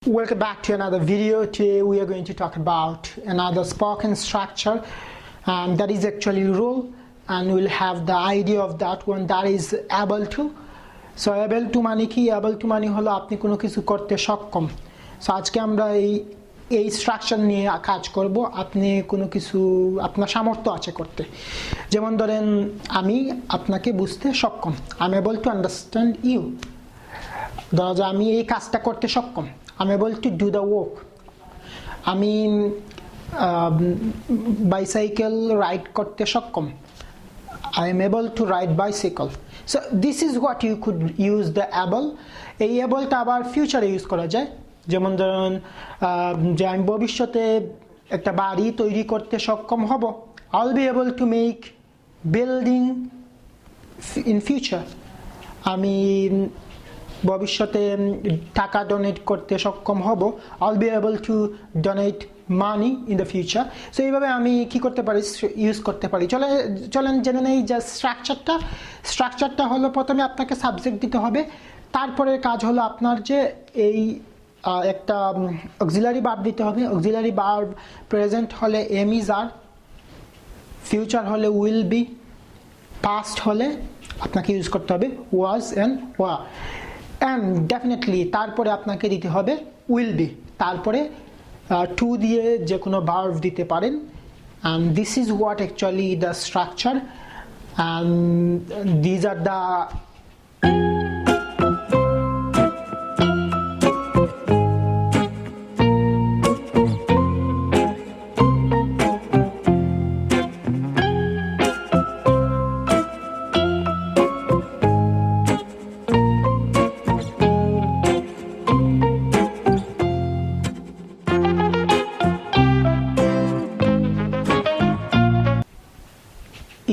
Welcome back to another video. Today we are going to talk about another spoken structure, and that is actually rule, and we'll have the idea of that one, that is able to. So able to মানে কি? Able to মানে হলো আপনি কোনো কিছু করতে সক্ষম। So আজকে আমরা এই স্ট্রাকচার নিয়ে কাজ করব। আপনি কোনো কিছু আপনার সামর্থ্য আছে করতে, যেমন ধরেন আমি আপনাকে বুঝতে সক্ষম, I am able to understand you. ধরা যায় আমি এই কাজটা করতে সক্ষম, I'm able to do the work. আমি bicycle ride করতে সক্ষম, I am able to ride bicycle. So this is what you could use the able. এই ableটা আবার ফিউচারে ইউজ করা যায়, যেমন ধরুন যে আমি ভবিষ্যতে একটা বাড়ি তৈরি করতে সক্ষম হব, I'll be able to make building in future. আমি ভবিষ্যতে টাকা ডোনেট করতে সক্ষম হব, I'll be able to donate money in the future. So এইভাবে আমি কি করতে পারি, ইউজ করতে পারি। চলেন জেনে নেই যে স্ট্রাকচারটা হলো, প্রথমে আপনাকে সাবজেক্ট দিতে হবে, তারপরে কাজ হলো আপনার যে এই একটা অক্সিলারি ভার্ব দিতে হবে। অক্সিলারি ভার্ব প্রেজেন্ট হলে এম ইজ আর, ফিউচার হলে উইল বি, পাস্ট হলে আপনাকে ইউজ করতে হবে ওয়াজ অ্যান্ড ওয়া। অ্যান্ড ডেফিনেটলি তারপরে আপনাকে দিতে হবে উইল বি, তারপরে টু দিয়ে যে কোনো ভার্ব দিতে পারেন। And this is what actually the structure, and these are the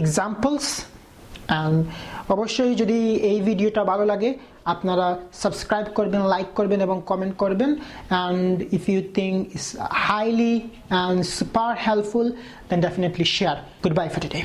examples. And অবশ্যই যদি এই ভিডিওটা ভালো লাগে আপনারা সাবস্ক্রাইব করবেন, লাইক করবেন এবং কমেন্ট করবেন। And if you think it's highly and super helpful, then definitely share. Goodbye for today.